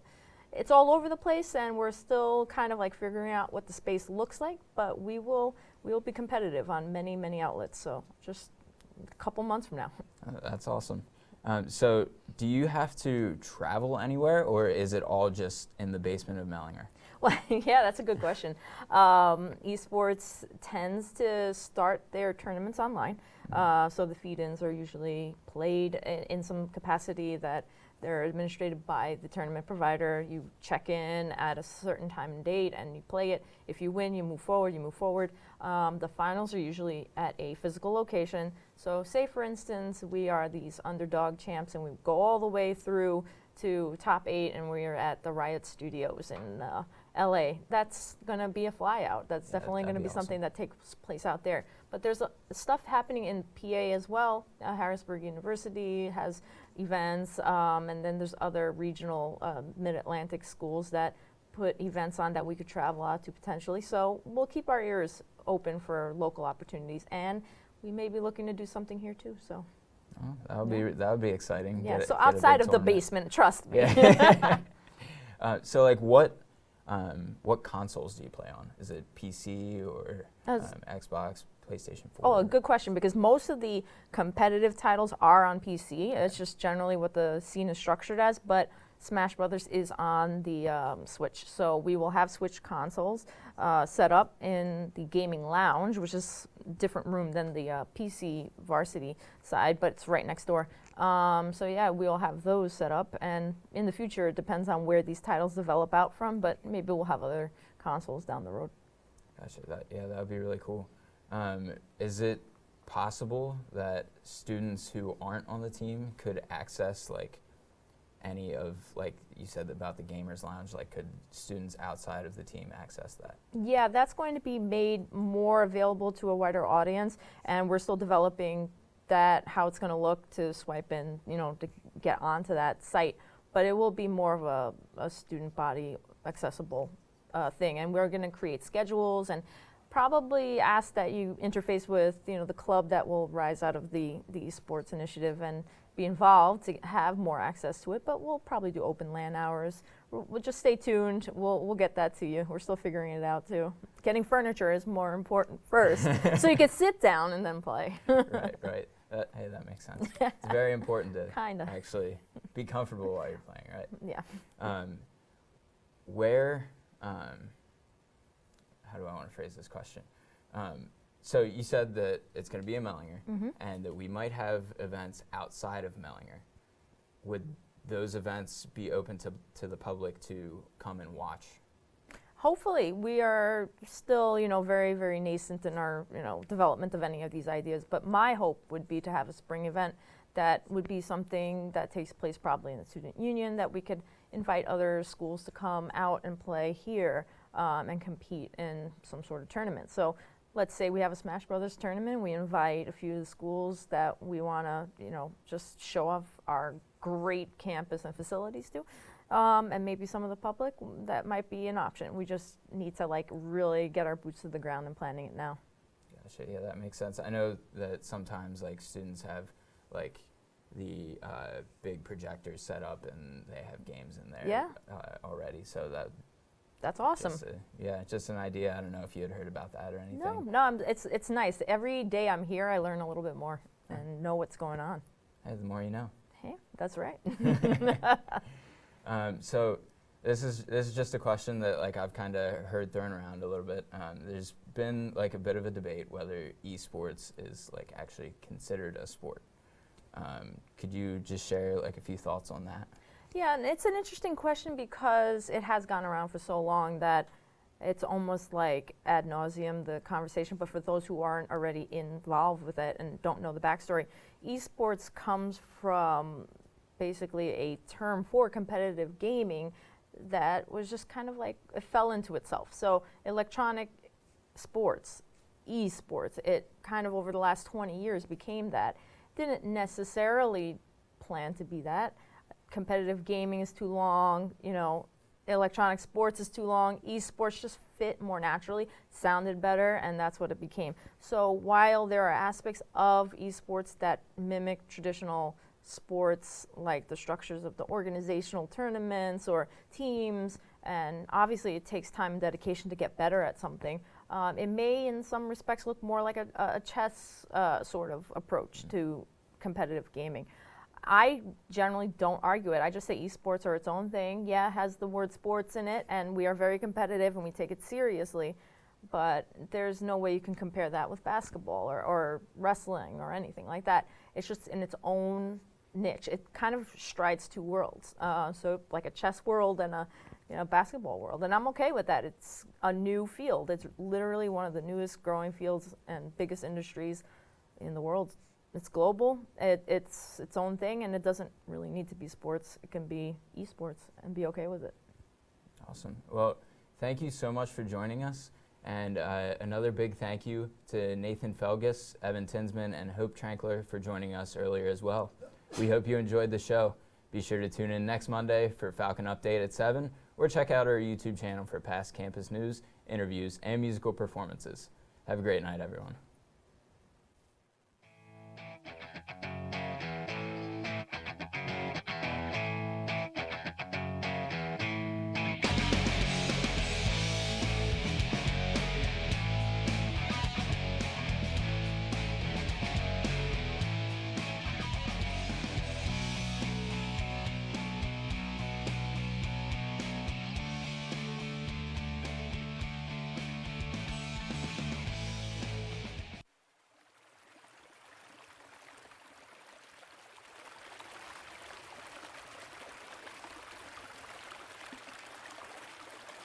it's all over the place, and we're still kind of figuring out what the space looks like, but we will be competitive on many, many outlets, so just a couple months from now. That's awesome. So do you have to travel anywhere, or is it all just in the basement of Mellinger? Well, yeah, that's a good question. Esports tends to start their tournaments online, so the feed-ins are usually played in some capacity that they're administrated by the tournament provider. You check in at a certain time and date and you play it. If you win, you move forward, The finals are usually at a physical location. So say, for instance, we are these underdog champs and we go all the way through to top 8 and we are at the Riot Studios in LA. That's gonna be a fly out. That's definitely gonna be something that takes place out there. But there's stuff happening in PA as well. Harrisburg University has events, and then there's other regional mid-Atlantic schools that put events on that we could travel out to potentially. So we'll keep our ears open for local opportunities, and we may be looking to do something here too. So that would be exciting. Yeah. So outside of the basement, trust me. Yeah. So what consoles do you play on? Is it PC or Xbox, PlayStation 4? Oh, a good question, because most of the competitive titles are on PC. It's just generally what the scene is structured as, but Smash Brothers is on the Switch. So we will have Switch consoles set up in the gaming lounge, which is a different room than the PC varsity side, but it's right next door. So yeah, we'll have those set up, and in the future, it depends on where these titles develop out from, but maybe we'll have other consoles down the road. Gotcha. That would be really cool. Is it possible that students who aren't on the team could access any of, you said about the Gamers Lounge, could students outside of the team access that? Yeah, that's going to be made more available to a wider audience, and we're still developing that, how it's going to look to swipe in, to get onto that site. But it will be more of a student body accessible thing, and we're going to create schedules and probably ask that you interface with the club that will rise out of the esports initiative and be involved to have more access to it. But we'll probably do open LAN hours. We'll just stay tuned. We'll get that to you. We're still figuring it out too. Getting furniture is more important first, so you can sit down and then play. Right. Hey, that makes sense. It's very important to actually be comfortable while you're playing, right? Yeah. How do I want to phrase this question? So you said that it's going to be in Mellinger, and that we might have events outside of Mellinger. Would those events be open to the public to come and watch? hopefully. We are still, very, very nascent in our, development of any of these ideas. But my hope would be to have a spring event that would be something that takes place probably in the student union, that we could invite other schools to come out and play here and compete in some sort of tournament. So let's say we have a Smash Brothers tournament. We invite a few of the schools that we want to, just show off our great campus and facilities to. And maybe some of the public, that might be an option. We just need to really get our boots to the ground and planning it now. Gotcha. Yeah, that makes sense. I know that sometimes students have the big projectors set up and they have games in there already. So that's awesome. Just an idea. I don't know if you had heard about that or anything. No, it's nice. Every day I'm here, I learn a little bit more and know what's going on. Hey, the more you know. Hey, that's right. So this is just a question that I've kind of heard thrown around a little bit. There's been a bit of a debate whether esports is actually considered a sport. Could you just share a few thoughts on that? Yeah, and it's an interesting question because it has gone around for so long that it's almost ad nauseum, the conversation. But for those who aren't already involved with it and don't know the backstory, esports comes from basically a term for competitive gaming that was just kind of it fell into itself. So electronic sports, esports, it kind of over the last 20 years became that. Didn't necessarily plan to be that. Competitive gaming is too long, electronic sports is too long, esports just fit more naturally, sounded better, and that's what it became. So while there are aspects of esports that mimic traditional sports, like the structures of the organizational tournaments or teams, and obviously it takes time and dedication to get better at something, it may in some respects look more like a chess sort of approach to competitive gaming. I generally don't argue it. I just say esports are its own thing. Yeah, it has the word sports in it, and we are very competitive and we take it seriously, but there's no way you can compare that with basketball or wrestling or anything like that. It's just in its own niche. It kind of strides two worlds. So like a chess world and a basketball world, and I'm okay with that. It's a new field. It's literally one of the newest growing fields and biggest industries in the world. It's global. It's its own thing, and it doesn't really need to be sports. It can be esports and be okay with it. Awesome. Well, thank you so much for joining us. And another big thank you to Nathan Felgus, Evan Tinsman, and Hope Trankler for joining us earlier as well. We hope you enjoyed the show. Be sure to tune in next Monday for Falcon Update at 7, or check out our YouTube channel for past campus news, interviews, and musical performances. Have a great night, everyone.